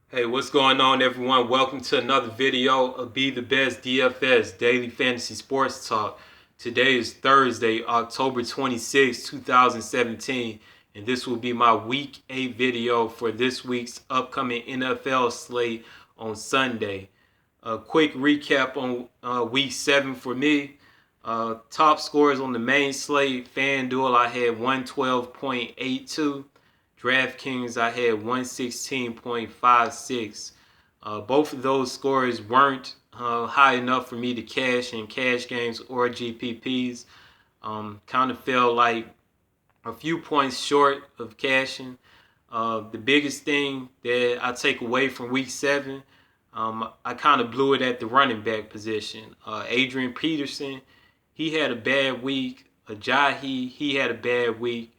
Hey, what's going on, everyone? Welcome to another video of Be the Best DFS Daily Fantasy Sports Talk. Today is Thursday, October 26, 2017, and this will be my Week 8 video for this week's upcoming NFL slate on Sunday. A quick recap on Week 7 for me. Top scores on the main slate: FanDuel, I had 112.82. DraftKings, I had 116.56. Both of those scores weren't high enough for me to cash in cash games or GPPs. Kind of felt like a few points short of cashing. The biggest thing that I take away from week 7, I kind of blew it at the running back position. Adrian Peterson, he had a bad week. Ajayi, he had a bad week.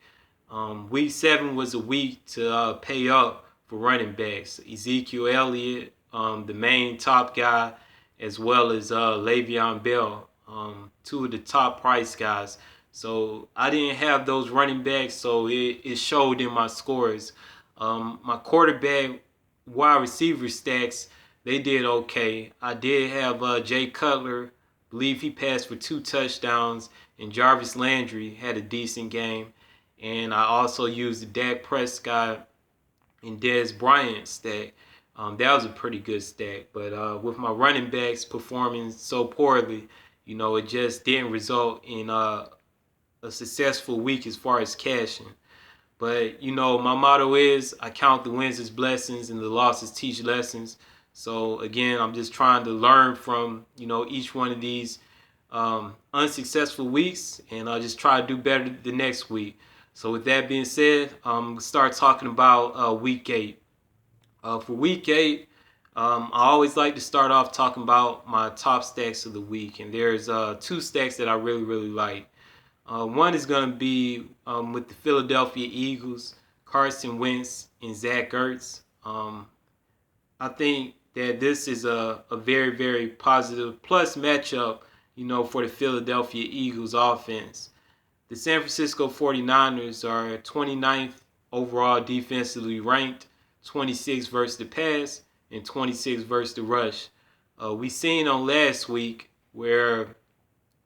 Week 7 was a week to pay up for running backs. Ezekiel Elliott, the main top guy, as well as Le'Veon Bell, two of the top price guys. So I didn't have those running backs, so it showed in my scores. My quarterback, wide receiver stacks, they did okay. I did have Jay Cutler, believe he passed for 2 touchdowns, and Jarvis Landry had a decent game. And I also used the Dak Prescott and Dez Bryant stack. That was a pretty good stack. But with my running backs performing so poorly, it just didn't result in a successful week as far as cashing. But, my motto is I count the wins as blessings and the losses teach lessons. So, again, I'm just trying to learn from, each one of these unsuccessful weeks, and I'll just try to do better the next week. So with that being said, I'm going to start talking about week 8. For week 8, I always like to start off talking about my top stacks of the week. And there's 2 stacks that I really, really like. One is going to be with the Philadelphia Eagles, Carson Wentz and Zach Ertz. I think that this is a very, very positive plus matchup, for the Philadelphia Eagles offense. The San Francisco 49ers are 29th overall defensively ranked, 26 versus the pass, and 26 versus the rush. We seen on last week where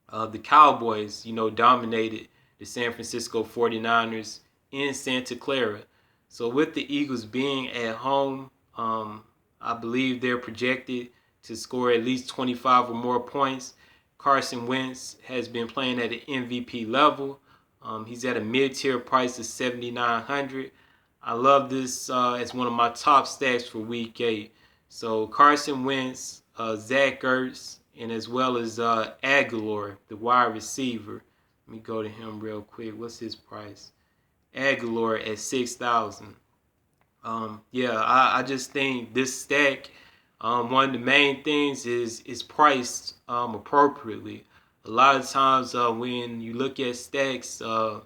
the Cowboys, dominated the San Francisco 49ers in Santa Clara. So with the Eagles being at home, I believe they're projected to score at least 25 or more points. Carson Wentz has been playing at an MVP level. He's at a mid-tier price of $7,900. I love this as one of my top stacks for Week 8. So Carson Wentz, Zach Ertz, and as well as Aguilar, the wide receiver. Let me go to him real quick. What's his price? Aguilar at $6,000. I just think this stack, one of the main things is priced appropriately. A lot of times when you look at stacks, the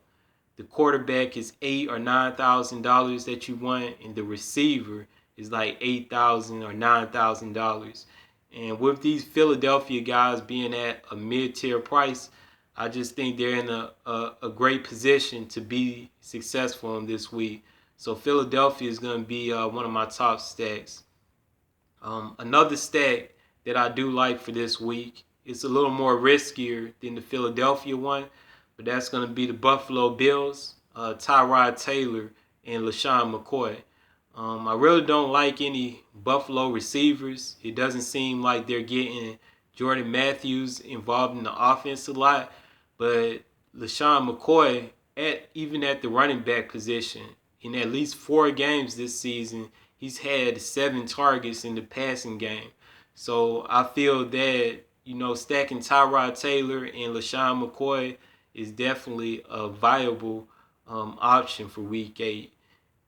quarterback is $8,000 or $9,000 that you want, and the receiver is like $8,000 or $9,000. And with these Philadelphia guys being at a mid-tier price, I just think they're in a great position to be successful in this week. So Philadelphia is going to be one of my top stacks. Another stack that I do like for this week, it's a little more riskier than the Philadelphia one, but that's going to be the Buffalo Bills, Tyrod Taylor, and LaShawn McCoy. I really don't like any Buffalo receivers. It doesn't seem like they're getting Jordan Matthews involved in the offense a lot, but LaShawn McCoy, even at the running back position, in at least 4 games this season, he's had 7 targets in the passing game. So I feel that, stacking Tyrod Taylor and LaShawn McCoy is definitely a viable option for Week 8.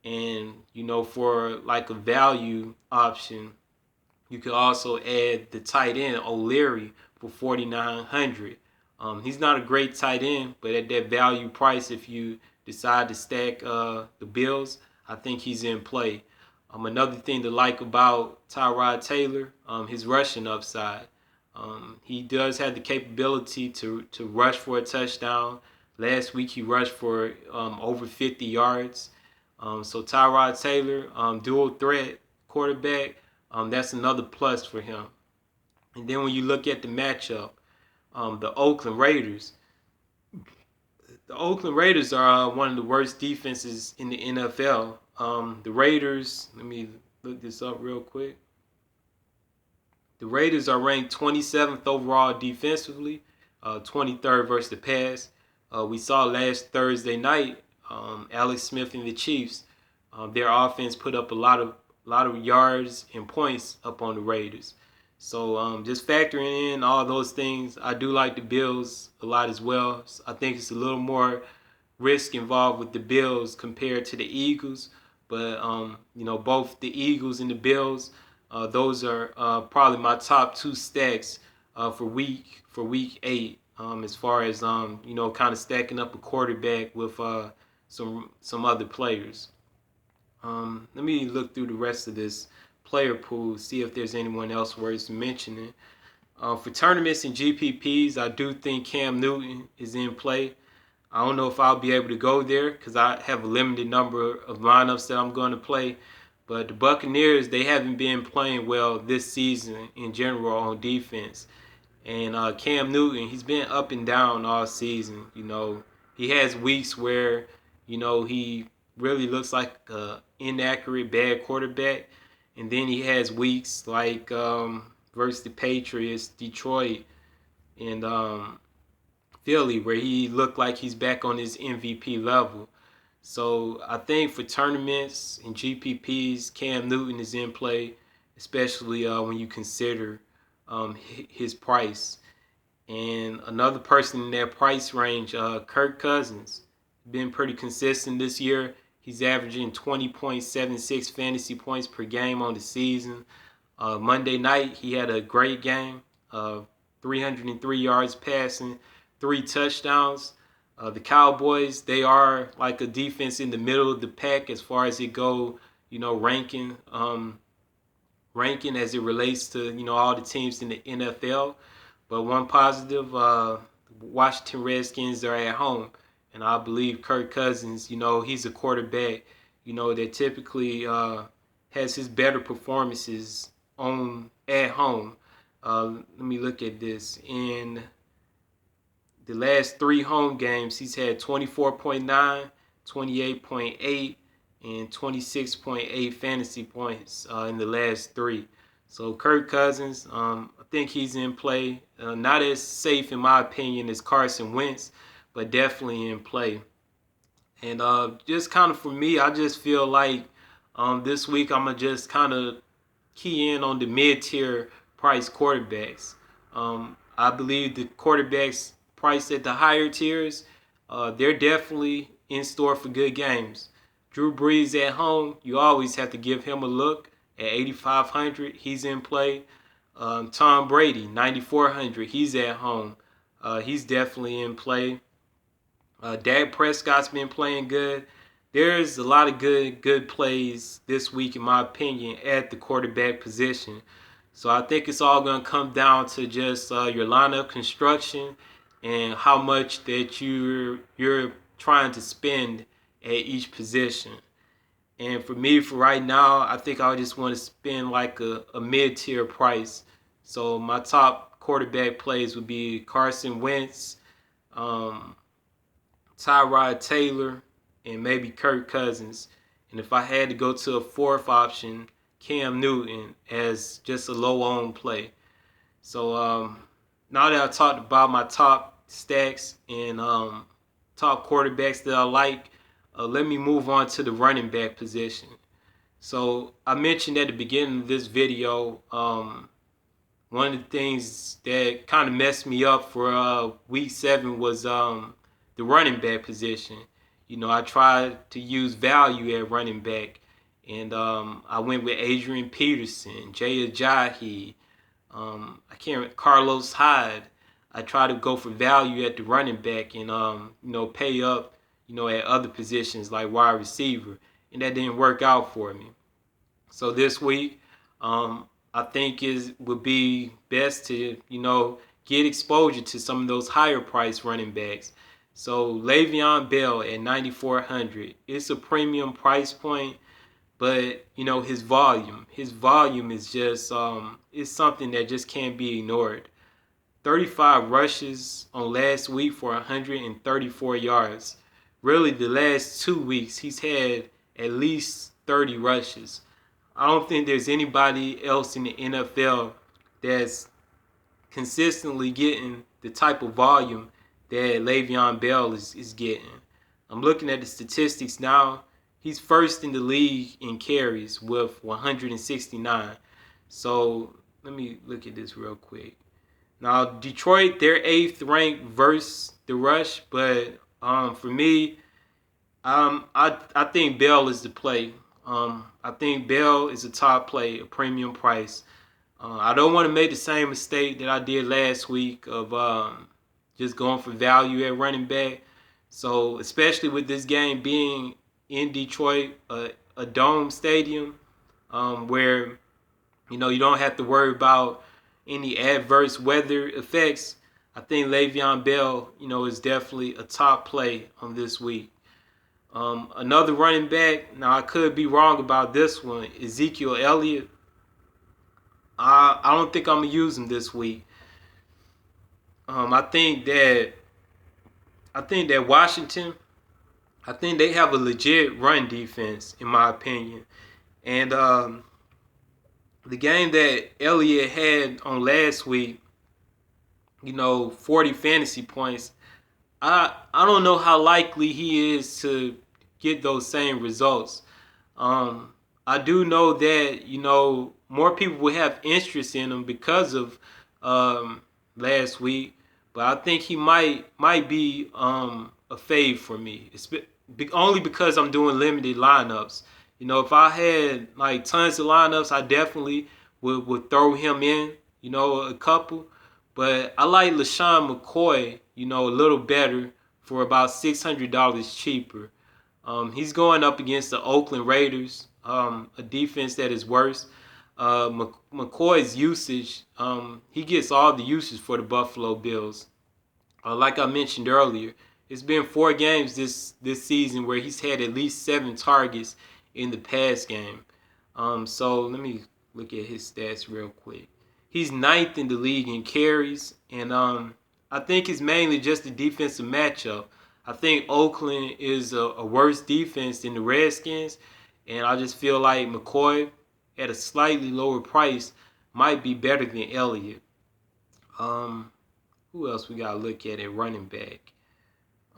And, for like a value option, you could also add the tight end, O'Leary, for $4,900. He's not a great tight end, but at that value price, if you decide to stack the Bills, I think he's in play. Another thing to like about Tyrod Taylor, his rushing upside. He does have the capability to rush for a touchdown. Last week he rushed for over 50 yards. So Tyrod Taylor, dual threat quarterback, that's another plus for him. And then when you look at the matchup, the Oakland Raiders. The Oakland Raiders are one of the worst defenses in the NFL. The Raiders, let me look this up real quick. The Raiders are ranked 27th overall defensively, 23rd versus the pass. We saw last Thursday night, Alex Smith and the Chiefs, their offense put up a lot of yards and points up on the Raiders. So just factoring in all those things, I do like the Bills a lot as well. So I think it's a little more risk involved with the Bills compared to the Eagles. But both the Eagles and the Bills, those are probably my top two stacks for week 8. As far as kind of stacking up a quarterback with some other players. Let me look through the rest of this player pool, see if there's anyone else worth mentioning. For tournaments and GPPs, I do think Cam Newton is in play. I don't know if I'll be able to go there because I have a limited number of lineups that I'm going to play. But the Buccaneers, they haven't been playing well this season in general on defense. And Cam Newton, he's been up and down all season. He has weeks where, he really looks like an inaccurate, bad quarterback. And then he has weeks like versus the Patriots, Detroit, and Philly, where he looked like he's back on his MVP level. So I think for tournaments and GPPs, Cam Newton is in play, especially when you consider his price. And another person in that price range, Kirk Cousins, been pretty consistent this year. He's averaging 20.76 fantasy points per game on the season. Monday night, he had a great game, 303 yards passing, 3 touchdowns. The Cowboys, they are like a defense in the middle of the pack as far as it go, ranking as it relates to, all the teams in the NFL. But one positive, Washington Redskins are at home. And I believe Kirk Cousins, he's a quarterback, that typically has his better performances at home. Let me look at this. In the last 3 home games, he's had 24.9, 28.8, and 26.8 fantasy points in the last 3. So Kirk Cousins, I think he's in play. Not as safe, in my opinion, as Carson Wentz, but definitely in play. And just kind of for me, I just feel like this week I'm going to just kind of key in on the mid-tier price quarterbacks. I believe the quarterbacks priced at the higher tiers, they're definitely in store for good games. Drew Brees at home, you always have to give him a look. At 8,500, he's in play. Tom Brady, 9,400, he's at home. He's definitely in play. Dak Prescott's been playing good. There's a lot of good plays this week, in my opinion, at the quarterback position. So I think it's all going to come down to just your lineup construction and how much that you're trying to spend at each position. And for me, for right now, I think I just want to spend like a mid-tier price. So my top quarterback plays would be Carson Wentz, Tyrod Taylor, and maybe Kirk Cousins. And if I had to go to a 4th option, Cam Newton as just a low-owned play. So now that I talked about my top stacks and top quarterbacks that I like, let me move on to the running back position. So I mentioned at the beginning of this video, one of the things that kind of messed me up for week 7 was the running back position. I tried to use value at running back, and I went with Adrian Peterson, Jay Ajayi, Carlos Hyde. I tried to go for value at the running back and pay up, at other positions like wide receiver, and that didn't work out for me. So this week, I think it would be best to, get exposure to some of those higher price running backs. So Le'Veon Bell at 9,400, it's a premium price point, but his volume is just it's something that just can't be ignored. 35 rushes on last week for 134 yards. Really, the last 2 weeks he's had at least 30 rushes. I don't think there's anybody else in the NFL that's consistently getting the type of volume that Le'Veon Bell is getting. I'm looking at the statistics now. He's first in the league in carries with 169. So let me look at this real quick. Now Detroit, they're eighth ranked versus the rush, but for me, I think Bell is the play. I think Bell is a top play, a premium price. I don't want to make the same mistake that I did last week of just going for value at running back. So especially with this game being in Detroit, a dome stadium, where you don't have to worry about any adverse weather effects. I think Le'Veon Bell, is definitely a top play on this week. Another running back. Now I could be wrong about this one. Ezekiel Elliott. I don't think I'm gonna use him this week. I think that Washington. I think they have a legit run defense, in my opinion. And the game that Elliott had on last week, 40 fantasy points. I don't know how likely he is to get those same results. I do know that more people will have interest in him because of last week, but I think he might be a fave for me. It's only because I'm doing limited lineups. If I had like tons of lineups, I definitely would throw him in. A couple. But I like LaShawn McCoy, a little better for about $600 cheaper. He's going up against the Oakland Raiders, a defense that is worse. McCoy's usage, he gets all the usage for the Buffalo Bills. Like I mentioned earlier, it's been 4 games this season where he's had at least 7 targets in the pass game. So let me look at his stats real quick. He's 9th in the league in carries, and I think it's mainly just the defensive matchup. I think Oakland is a worse defense than the Redskins, and I just feel like McCoy at a slightly lower price might be better than Elliott. Who else we got to look at running back?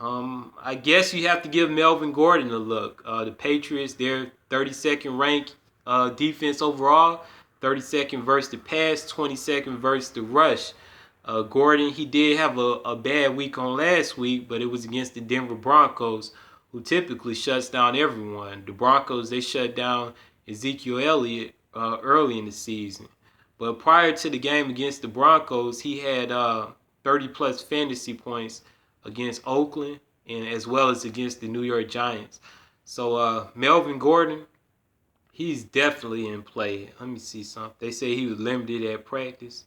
I guess you have to give Melvin Gordon a look. The Patriots, they're 32nd ranked defense overall, 32nd versus the pass, 22nd versus the rush. Gordon, he did have a bad week on last week, but it was against the Denver Broncos, who typically shuts down everyone. The Broncos, they shut down Ezekiel Elliott early in the season. But prior to the game against the Broncos, he had 30-plus fantasy points against Oakland and as well as against the New York Giants. So Melvin Gordon, he's definitely in play. Let me see something. They say he was limited at practice.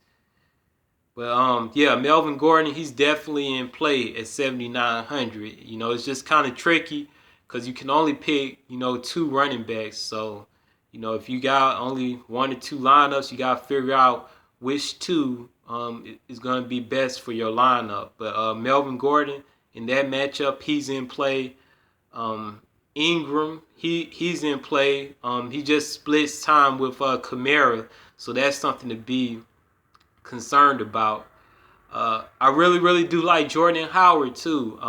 But yeah, Melvin Gordon, he's definitely in play at 7,900. It's just kind of tricky because you can only pick, 2 running backs. So, if you got only 1 or 2 lineups, you got to figure out which 2 is going to be best for your lineup. But Melvin Gordon, in that matchup, he's in play. Ingram, he's in play. He just splits time with Kamara, so that's something to be concerned about. I really do like Jordan Howard too.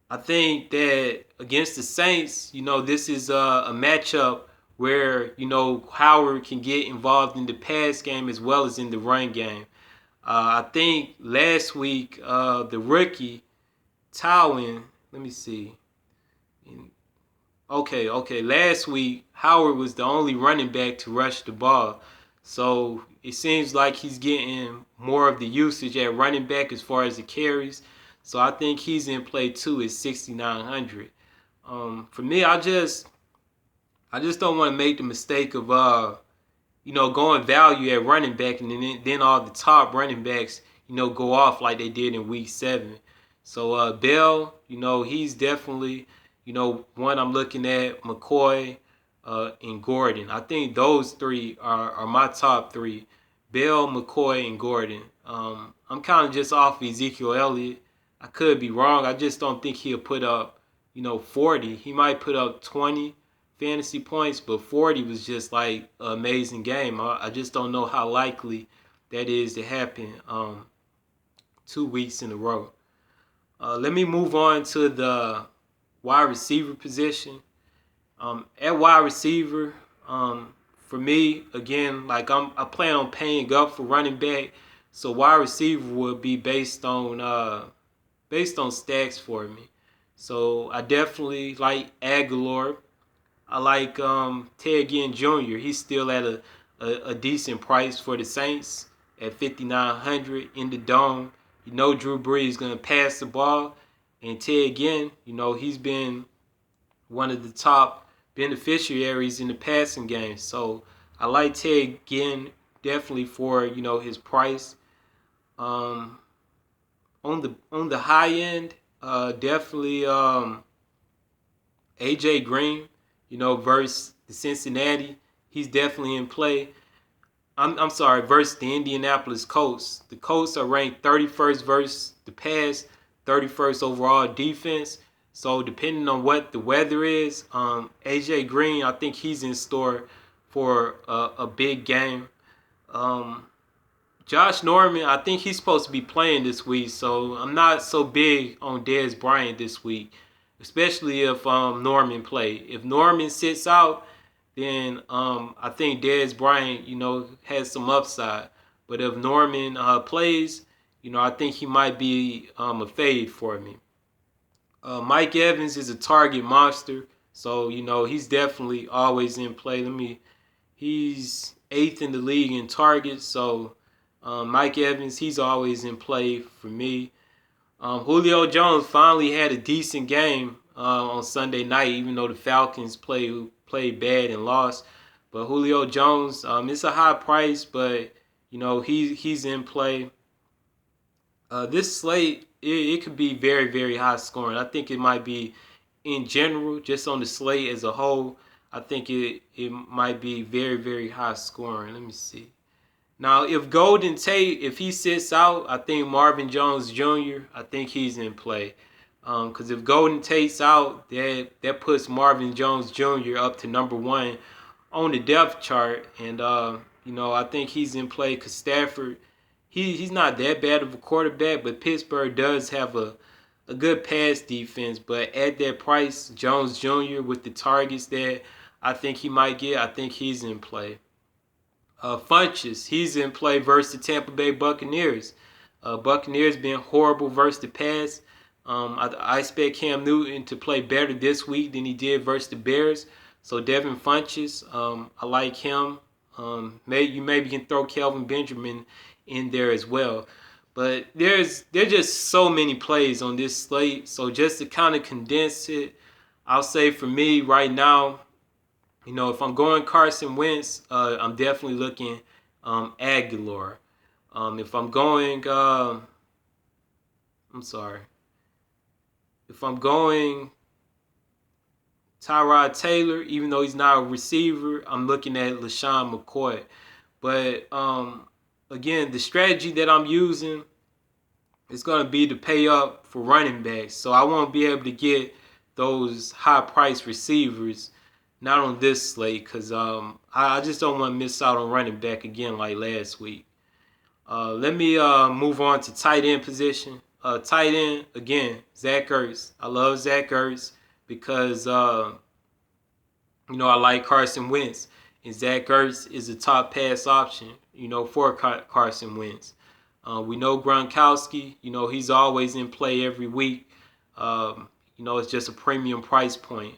I think that against the Saints, this is a matchup where Howard can get involved in the pass game as well as in the run game. I think last week the rookie Tywin, let me see. Okay. Last week Howard was the only running back to rush the ball. So it seems like he's getting more of the usage at running back as far as the carries. So I think he's in play too at 6,900. For me, I just don't want to make the mistake of going value at running back and then all the top running backs go off like they did in week 7. So Bell, he's definitely One I'm looking at McCoy and Gordon. I think those three are my top three: Bell, McCoy, and Gordon. I'm kind of just off Ezekiel Elliott. I could be wrong. I just don't think he'll put up, 40. He might put up 20 fantasy points, but 40 was just like an amazing game. I just don't know how likely that is to happen 2 weeks in a row. Let me move on to the wide receiver position. At wide receiver, for me, again, like I plan on paying up for running back, so wide receiver will be based on stacks for me. So I definitely like Aguilar. I like Ted Ginn Jr. He's still at a decent price for the Saints at 5,900 in the dome. Drew Brees is gonna pass the ball, and Ted Ginn, he's been one of the top beneficiaries in the passing game. So I like Ted Ginn definitely for his price. On the high end, definitely AJ Green, versus the Cincinnati. He's definitely in play. I'm sorry, versus the Indianapolis Colts. The Colts are ranked 31st versus the pass, 31st overall defense. So depending on what the weather is, AJ Green, I think he's in store for a big game. Josh Norman, I think he's supposed to be playing this week, so I'm not so big on Dez Bryant this week, especially if Norman play. If Norman sits out, then I think Dez Bryant, has some upside. But if Norman plays, I think he might be a fade for me. Mike Evans is a target monster, so he's definitely always in play. He's 8th in the league in targets, so Mike Evans, he's always in play for me. Julio Jones finally had a decent game on Sunday night, even though the Falcons played bad and lost. But Julio Jones, it's a high price, but he's in play. This slate, it could be very, very high scoring. I think it might be, in general, just on the slate as a whole, I think it might be very, very high scoring. Let me see. Now, if Golden Tate, if he sits out, I think Marvin Jones Jr., I think he's in play. Because if Golden Tate's out, that puts Marvin Jones Jr. up to number 1 on the depth chart. And, I think he's in play because Stafford, he's not that bad of a quarterback, but Pittsburgh does have a good pass defense. But at that price, Jones Jr., with the targets that I think he might get, I think he's in play. Funches, he's in play versus the Tampa Bay Buccaneers. Buccaneers been horrible versus the pass. I expect Cam Newton to play better this week than he did versus the Bears. So Devin Funches, I like him. You maybe can throw Kelvin Benjamin in there as well. But there's just so many plays on this slate. So just to kind of condense it, I'll say for me right now, if I'm going Carson Wentz, I'm definitely looking Aguilar. If I'm going, if I'm going Tyrod Taylor, even though he's not a receiver, I'm looking at LaShawn McCoy. But again, the strategy that I'm using is going to be to pay up for running backs. So I won't be able to get those high-priced receivers, not on this slate, because I just don't want to miss out on running back again like last week. Let me move on to tight end position. Tight end, again, Zach Ertz. I love Zach Ertz because, I like Carson Wentz. And Zach Ertz is a top pass option, for Carson Wentz. We know Gronkowski, he's always in play every week. It's just a premium price point.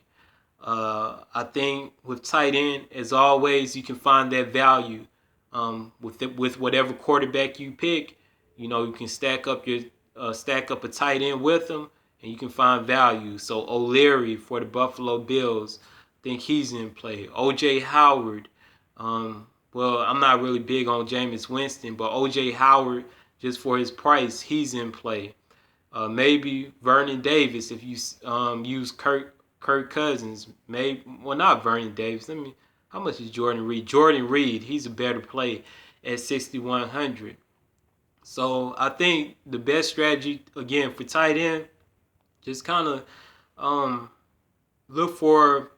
I think with tight end, as always, you can find that value with whatever quarterback you pick. You can stack up a tight end with them, and you can find value. So O'Leary for the Buffalo Bills, I think he's in play. O.J. Howard, well, I'm not really big on Jameis Winston, but O.J. Howard, just for his price, he's in play. Maybe Vernon Davis if you use Kirk Kirk Cousins, maybe, well, not Vernon Davis. How much is Jordan Reed? Jordan Reed, he's a better play at 6,100. So I think the best strategy, again, for tight end, just kind of look for,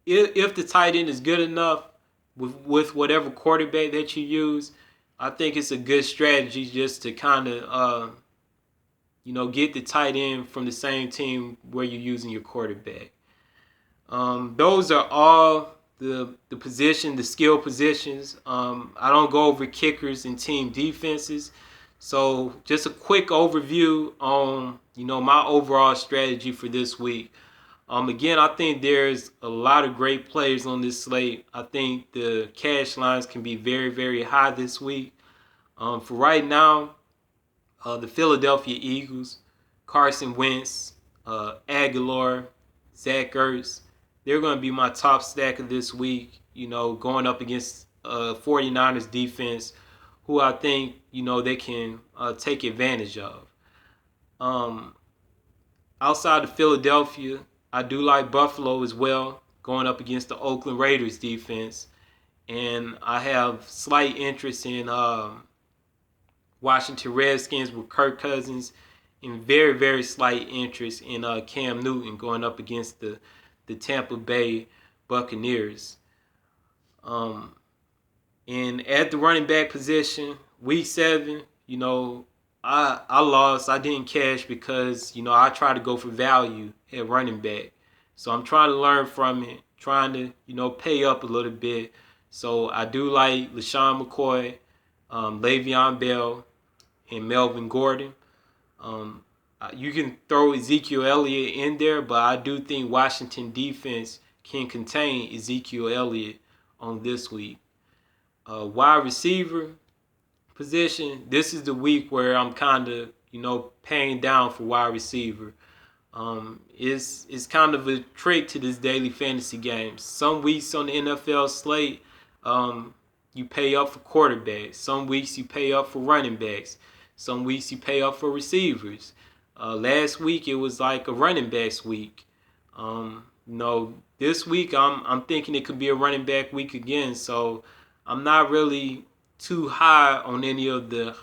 if the tight end is good enough with whatever quarterback that you use, I think it's a good strategy just to kind of, get the tight end from the same team where you're using your quarterback. Those are all the skill positions. I don't go over kickers and team defenses. So just a quick overview on, my overall strategy for this week. Again, I think there's a lot of great players on this slate. I think the cash lines can be very, very high this week. For right now, the Philadelphia Eagles, Carson Wentz, Aguilar, Zach Ertz, they're going to be my top stacker this week, going up against 49ers defense, who I think, they can take advantage of. Outside of Philadelphia, I do like Buffalo as well, going up against the Oakland Raiders defense. And I have slight interest in Washington Redskins with Kirk Cousins, and very, very slight interest in Cam Newton going up against the Tampa Bay Buccaneers. And at the running back position, week 7, I lost. I didn't cash because, I try to go for value at running back. So I'm trying to learn from it, trying to, pay up a little bit. So I do like LaShawn McCoy, Le'Veon Bell, and Melvin Gordon. You can throw Ezekiel Elliott in there, but I do think Washington defense can contain Ezekiel Elliott on this week. Wide receiver position, this is the week where I'm kind of, paying down for wide receiver. It's kind of a trick to this daily fantasy game. Some weeks on the NFL slate, you pay up for quarterbacks. Some weeks you pay up for running backs. Some weeks you pay up for receivers. Last week it was like a running backs week. This week I'm thinking it could be a running back week again. So I'm not really too high on any of the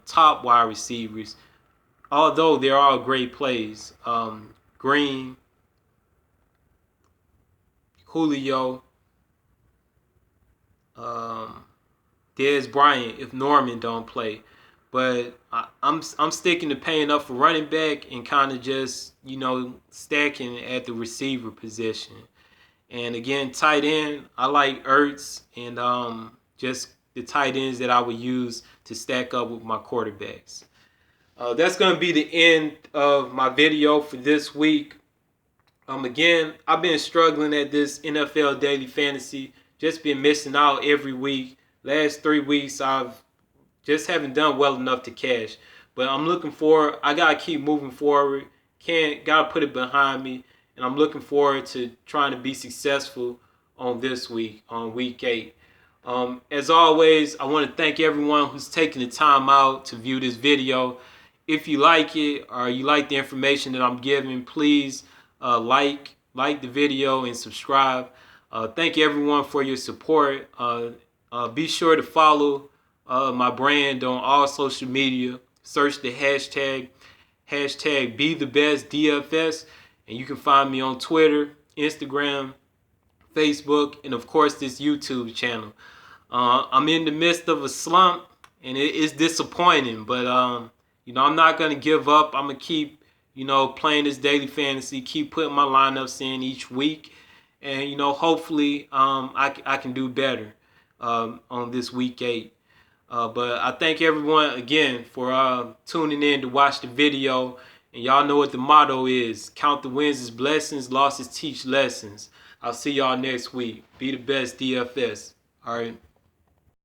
top wide receivers, although they're all great plays. Green, Julio, Dez Bryant if Norman don't play. But I'm sticking to paying up for running back and kind of just, stacking at the receiver position. And again, tight end, I like Ertz and just the tight ends that I would use to stack up with my quarterbacks. That's going to be the end of my video for this week. Again, I've been struggling at this NFL Daily Fantasy, just been missing out every week. Last 3 weeks, I've just haven't done well enough to cash. But I'm looking forward. I got to keep moving forward. Got to put it behind me. And I'm looking forward to trying to be successful on this week, on week 8. As always, I want to thank everyone who's taking the time out to view this video. If you like it or you like the information that I'm giving, please like the video and subscribe. Thank you everyone for your support. Be sure to follow my brand on all social media. Search the hashtag #BeTheBestDFS, and you can find me on Twitter, Instagram, Facebook, and of course this YouTube channel. I'm in the midst of a slump, and it is disappointing, but I'm not gonna give up. I'm gonna keep playing this daily fantasy, keep putting my lineups in each week, and hopefully I can do better on this week 8. But I thank everyone again for tuning in to watch the video. And y'all know what the motto is. Count the wins as blessings, losses teach lessons. I'll see y'all next week. Be the best DFS. All right.